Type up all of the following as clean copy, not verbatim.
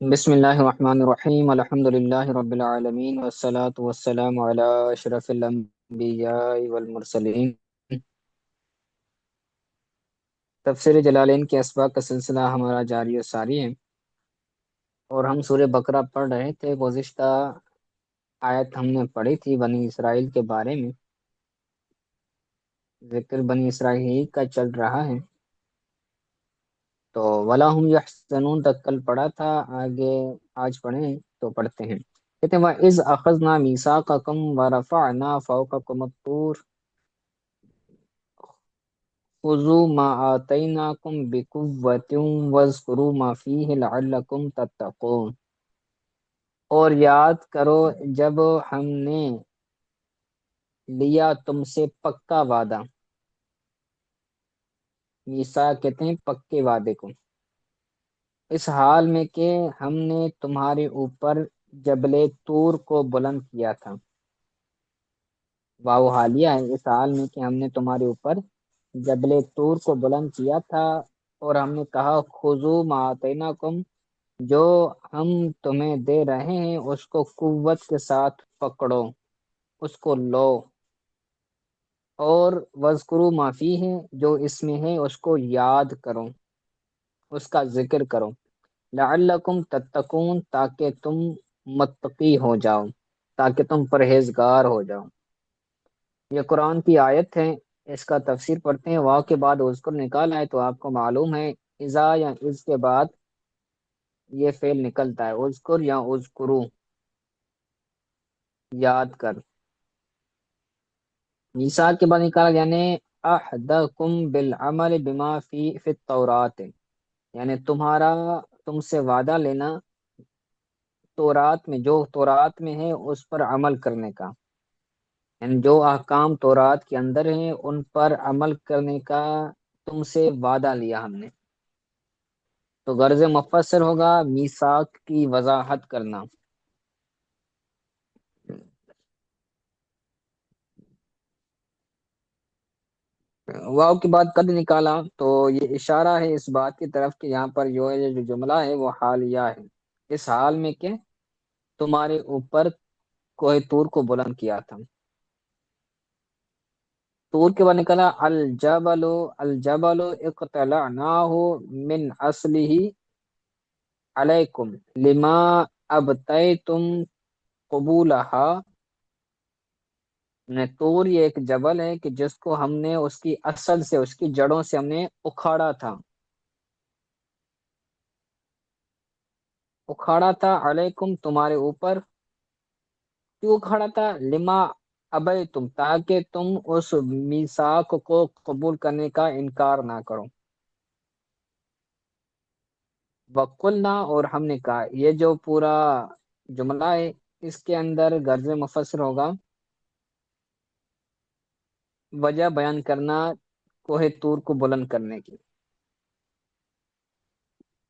بسم اللہ الرحمن الرحیم الحمد للہ رب العالمین والصلاة والسلام علی اشرف الانبیاء والمرسلین۔ تفسیر جلالین کے اسباق کا سلسلہ ہمارا جاری و ساری ہے، اور ہم سورہ بقرہ پڑھ رہے تھے۔ گزشتہ آیت ہم نے پڑھی تھی بنی اسرائیل کے بارے میں، ذکر بنی اسرائیل کا چل رہا ہے۔ تو ولا ہم یحزنون تک کل پڑھا تھا، آگے آج پڑھیں تو پڑھتے ہیں۔ کہتے ہیں وَإِذْ أَخَذْنَا مِيثَاقَكُمْ وَرَفَعْنَا فَوْقَكُمُ الطُّورَ خُذُوا مَا آتَيْنَاكُمْ بِقُوَّةٍ وَاذْكُرُوا مَا فِيهِ لَعَلَّكُمْ تَتَّقُونَ۔ اور یاد کرو جب ہم نے لیا تم سے پکا وعدہ، میثاق کہتے ہیں پکے وعدے کو، اس حال میں کہ ہم نے تمہارے اوپر جبل طور کو بلند کیا تھا۔ واو حالیہ ہے، اس حال میں کہ ہم نے تمہارے اوپر جبل طور کو بلند کیا تھا، اور ہم نے کہا خذو ما آتیناکم، جو ہم تمہیں دے رہے ہیں اس کو قوت کے ساتھ پکڑو، اس کو لو، اور وذکروا ما فیہ، جو اس میں ہے اس کو یاد کرو، اس کا ذکر کرو، لعلکم تتقون، تاکہ تم متقی ہو جاؤ، تاکہ تم پرہیزگار ہو جاؤ۔ یہ قرآن کی آیت ہے، اس کا تفسیر پڑھتے ہیں۔ واو کے بعد اذکر نکالا ہے تو آپ کو معلوم ہے اذا یا اس کے بعد یہ فعل نکلتا ہے، اذکر یا اذکرو، یاد کر۔ میثاق کے بعد نکالا یعنی احدکم بالعمل بما فی التورات، یعنی تمہارا، تم سے وعدہ لینا تورات میں، جو تورات میں ہے اس پر عمل کرنے کا، یعنی جو احکام تورات کے اندر ہیں ان پر عمل کرنے کا تم سے وعدہ لیا ہم نے۔ تو غرض مفسر ہوگا میثاق کی وضاحت کرنا۔ واو کے بعد قد نکالا تو یہ اشارہ ہے اس بات کی طرف کہ یہاں پر یہ جو جملہ ہے وہ حالیہ ہے، اس حال میں کہ تمہارے اوپر کوہ طور کو بلند کیا تھا۔ طور کے بعد نکلا الجبل، الجبل اقتلعناہ من اصلہ علیکم لما ابتیتم قبولہا، نے طور یہ ایک جبل ہے کہ جس کو ہم نے اس کی اصل سے، اس کی جڑوں سے ہم نے اکھاڑا تھا، اکھاڑا تھا علیکم تمہارے اوپر، کیوں اکھاڑا تھا؟ لما ابے تم، تاکہ تم اس میثاق کو قبول کرنے کا انکار نہ کرو۔ وقلنا، اور ہم نے کہا، یہ جو پورا جملہ ہے اس کے اندر غرض مفسر ہوگا وجہ بیان کرنا کوہ طور کو بلند کرنے کی،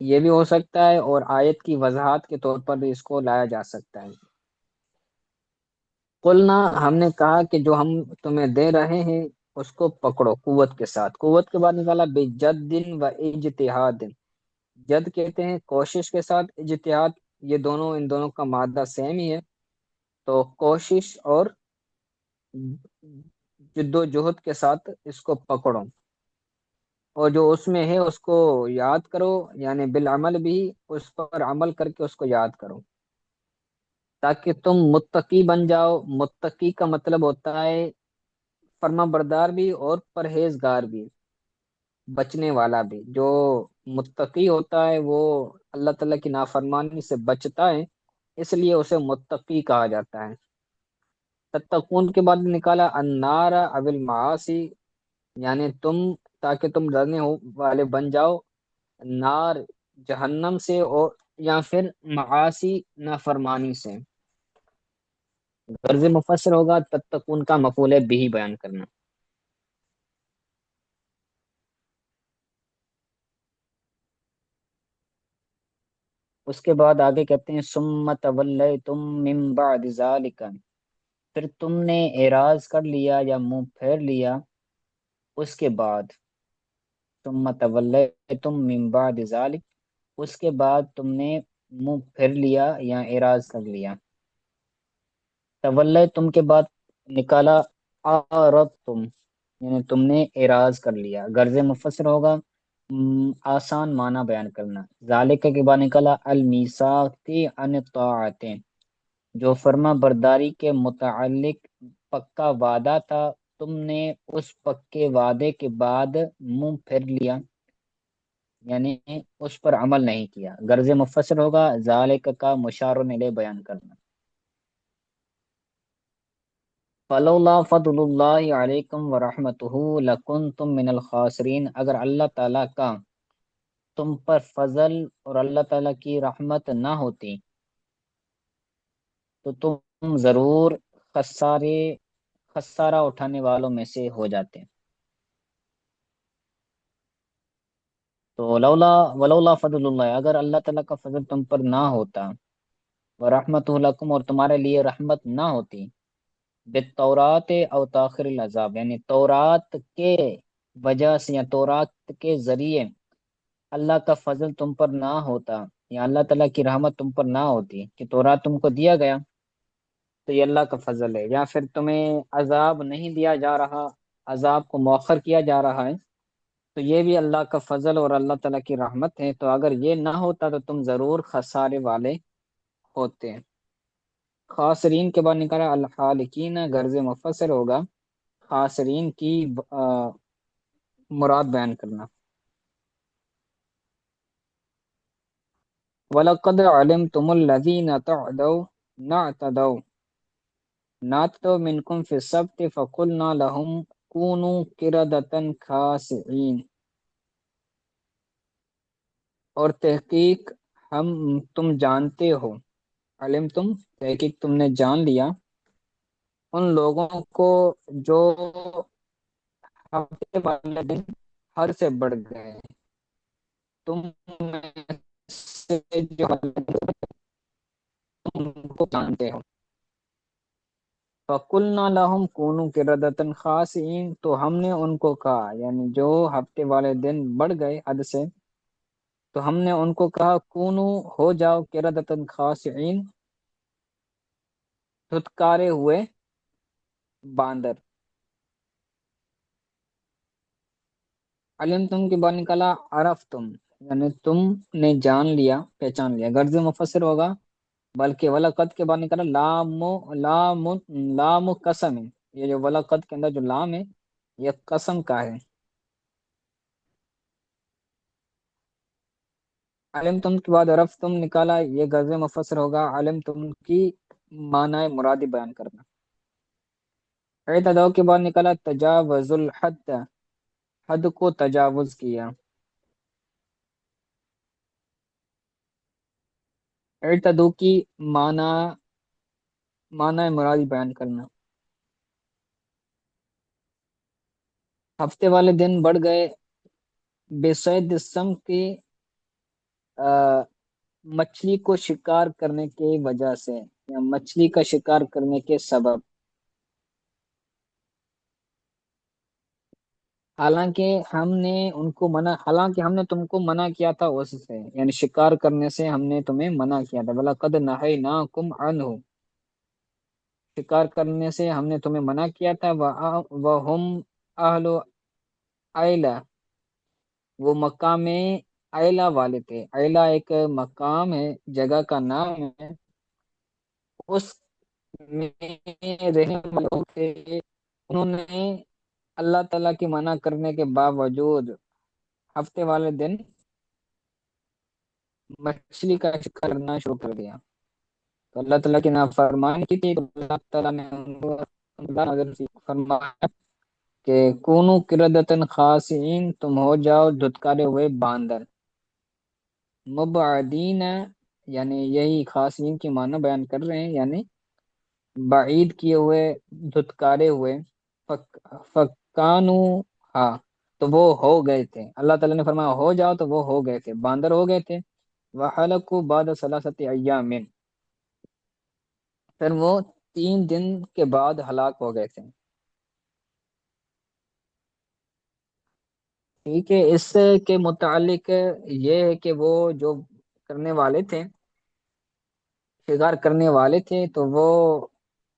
یہ بھی ہو سکتا ہے، اور آیت کی وضاحت کے طور پر بھی اس کو لایا جا سکتا ہے۔ قلنا، ہم نے کہا کہ جو ہم تمہیں دے رہے ہیں اس کو پکڑو قوت کے ساتھ۔ قوت کے بعد نکالا بجد و اجتہاد، جد کہتے ہیں کوشش کے ساتھ، اجتہاد یہ دونوں، ان دونوں کا مادہ سیم ہی ہے، تو کوشش اور جد و جہد کے ساتھ اس کو پکڑو، اور جو اس میں ہے اس کو یاد کرو، یعنی بالعمل بھی، اس پر عمل کر کے اس کو یاد کرو، تاکہ تم متقی بن جاؤ۔ متقی کا مطلب ہوتا ہے فرما بردار بھی اور پرہیزگار بھی، بچنے والا بھی۔ جو متقی ہوتا ہے وہ اللہ تعالیٰ کی نافرمانی سے بچتا ہے، اس لیے اسے متقی کہا جاتا ہے۔ تتقون کے بعد نکالا النار اب المعاصی، یعنی تم، تاکہ تم ڈرنے والے بن جاؤ نار، جہنم سے، اور یا پھر معاصی نافرمانی سے۔ غرض مفسر ہوگا تتقون کا مفعول بھی بیان کرنا۔ اس کے بعد آگے کہتے ہیں ثم تولیتم من بعد ذالک، پھر تم نے اعراض کر لیا یا منہ پھیر لیا اس کے بعد، ثم تولیتم من بعد ذالک، اس کے بعد تم نے منہ پھر لیا یا اعراض کر لیا. تولے تم کے بعد نکالا، عرب تم یعنی تم نے اعراض کر لیا. غرض مفسر ہوگا آسان معنی بیان کرنا. ذالک کے بعد نکالا المیثاقی ان طاعتیں، جو فرما برداری کے متعلق پکا وعدہ تھا، تم نے اس پکے وعدے کے بعد منہ پھیر لیا یعنی اس پر عمل نہیں کیا. غرض مفسر ہوگا ذالک کا مشار الیہ بیان کرنا. فلولا فضل اللہ علیکم ورحمتہ لکنتم من الخاسرین، اگر اللہ تعالیٰ کا تم پر فضل اور اللہ تعالیٰ کی رحمت نہ ہوتی تو تم ضرور خسارے خسارہ اٹھانے والوں میں سے ہو جاتے. تو لولا ولولا فضل اللہ، اگر اللہ تعالیٰ کا فضل تم پر نہ ہوتا، ورحمتہ لکم اور تمہارے لیے رحمت نہ ہوتی، بالتورات او تاخیر العذاب یعنی تورات کے وجہ سے یا تورات کے ذریعے اللہ کا فضل تم پر نہ ہوتا، یا اللہ تعالیٰ کی رحمت تم پر نہ ہوتی کہ تورات تم کو دیا گیا تو یہ اللہ کا فضل ہے، یا پھر تمہیں عذاب نہیں دیا جا رہا، عذاب کو مؤخر کیا جا رہا ہے، تو یہ بھی اللہ کا فضل اور اللہ تعالیٰ کی رحمت ہے. تو اگر یہ نہ ہوتا تو تم ضرور خسارے والے ہوتے. خاسرین کے بعد نکالا الحالکین، غرض مفسر ہوگا خاسرین کی مراد بیان کرنا. وَلَقَدْ عَلِمْتُمُ الَّذِينَ نَعْتَدَوْا مِنْكُمْ فِي السَّبْتِ فَقُلْنَا لَهُمْ كُونُوا قِرَدَةً خَاسِئِينَ، اور تحقیق تم جانتے ہو، علم تم تحقیق تم نے جان لیا ان لوگوں کو جو ہفتے والے دن حد سے بڑھ گئے، تم میں سے جو تم کو جانتے ہو. فَقُلْنَا لَهُمْ كُونُوا قِرَدَةً خَاسِئِينَ، تو ہم نے ان کو کہا یعنی جو ہفتے والے دن بڑھ گئے حد سے، تو ہم نے ان کو کہا کونو ہو جاؤ قِرَدَةً خَاسِئِينَ دھتکارے ہوئے باندر. علم تم کے بعد نکالا عرف تم یعنی تم نے جان لیا پہچان لیا. غرض مفسر ہوگا بلکہ ولقد کے بعد نکالا لام لام قسم ہے. یہ جو ولقد کے اندر جو لام ہے یہ قسم کا ہے. علم تم کے بعد عرف تم نکالا، یہ غرض مفسر ہوگا علم تم کی معنی مرادی بیان کرنا. اعتداء کے بعد نکالا تجاوز الحد، حد کو تجاوز کیا. اعتدو کی معنی مرادی بیان کرنا. ہفتے والے دن بڑھ گئے بصید السم کی مچھلی کو شکار کرنے کی وجہ سے یا مچھلی کا شکار کرنے کے سبب. حالانکہ ہم نے تم کو منع کیا تھا اس سے یعنی شکار کرنے سے ہم نے تمہیں منع کیا تھا. وَلَقَدْ نَهَيْنَاكُمْ عَنْهُ، شکار کرنے سے ہم نے تمہیں منع کیا تھا. وَهُمْ أَهْلُ عَيْلَةٍ، وہ مقام عیلہ والے تھے. عیلہ ایک مقام ہے، جگہ کا نام ہے، اس میں رہنے والے لوگ تھے. انہوں نے اللہ تعالیٰ کی منع کرنے کے باوجود ہفتے والے دن مچھلی کا شکار کرنا شروع کر دیا. تو اللہ تعالیٰ کی نافرمانی کی تھی، تو اللہ تعالیٰ نے ان کو فرمایا کہ کونو قردۃ خاسئین، تم ہو جاؤ دھتکارے ہوئے باندر. مبعدین یعنی یہی خاصین کی معنی بیان کر رہے ہیں یعنی بعید کیے ہوئے، دھتکارے ہوئے. فکانو، ہاں تو وہ ہو گئے تھے. اللہ تعالیٰ نے فرمایا ہو جاؤ تو وہ ہو گئے تھے، باندر ہو گئے تھے. وَحَلَقُوا بَعْدَ ثَلَاثَةِ أَيَّامٍ، پھر وہ 3 دن کے بعد ہلاک ہو گئے تھے. ٹھیک ہے، اس کے متعلق یہ ہے کہ وہ جو کرنے والے تھے شکار کرنے والے تھے تو وہ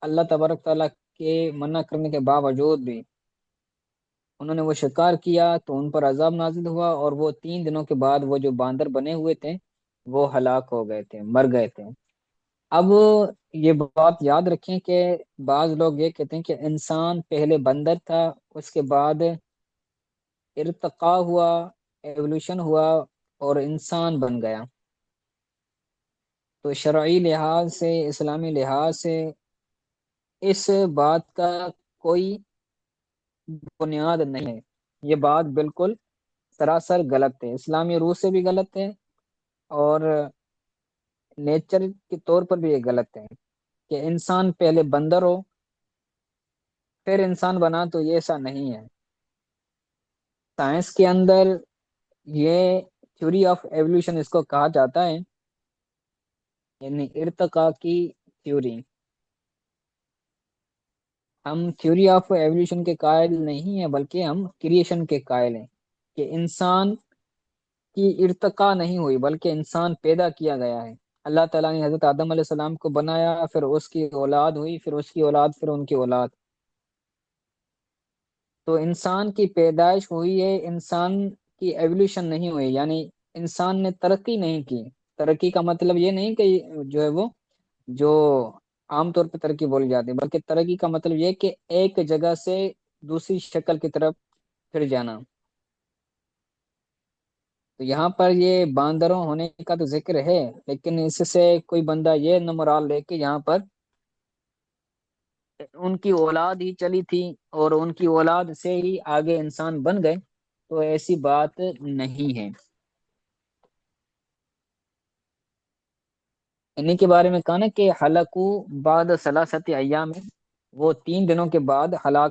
اللہ تبارک تعالیٰ کے منع کرنے کے باوجود بھی انہوں نے وہ شکار کیا تو ان پر عذاب نازل ہوا، اور وہ 3 دنوں کے بعد وہ جو باندر بنے ہوئے تھے وہ ہلاک ہو گئے تھے، مر گئے تھے۔ اب یہ بات یاد رکھیں کہ بعض لوگ یہ کہتے ہیں کہ انسان پہلے بندر تھا، اس کے بعد ارتقا ہوا، ایوولوشن ہوا، اور انسان بن گیا۔ تو شرعی لحاظ سے، اسلامی لحاظ سے اس بات کا کوئی بنیاد نہیں ہے۔ یہ بات بالکل سراسر غلط ہے، اسلامی روح سے بھی غلط ہے، اور نیچر کے طور پر بھی یہ غلط ہے کہ انسان پہلے بندر ہو پھر انسان بنا، تو یہ ایسا نہیں ہے۔ سائنس کے اندر یہ تھیوری آف ایوولوشن اس کو کہا جاتا ہے، یعنی ارتقاء کی تھیوری۔ ہم تھیوری آف ایوولوشن کے قائل نہیں ہیں، بلکہ ہم کریشن کے قائل ہیں کہ انسان کی ارتقاء نہیں ہوئی بلکہ انسان پیدا کیا گیا ہے۔ اللہ تعالیٰ نے حضرت آدم علیہ السلام کو بنایا، پھر اس کی اولاد ہوئی، پھر اس کی اولاد، پھر ان کی اولاد۔ تو انسان کی پیدائش ہوئی ہے، انسان کی ایوولوشن نہیں ہوئی، یعنی انسان نے ترقی نہیں کی۔ ترقی کا مطلب یہ نہیں کہ جو ہے وہ جو عام طور پہ ترقی بولی جاتی ہے، بلکہ ترقی کا مطلب یہ کہ ایک جگہ سے دوسری شکل کی طرف پھر جانا۔ تو یہاں پر یہ باندروں ہونے کا تو ذکر ہے، لیکن اس سے کوئی بندہ یہ نہ مراد لے کہ یہاں پر ان کی اولاد ہی چلی تھی اور ان کی اولاد سے ہی آگے انسان بن گئے، تو ایسی بات نہیں ہے۔ انہیں کے بارے میں کہا نا کہ ہلاکو بعد ثلاثت ایام، وہ 3 دنوں کے بعد ہلاک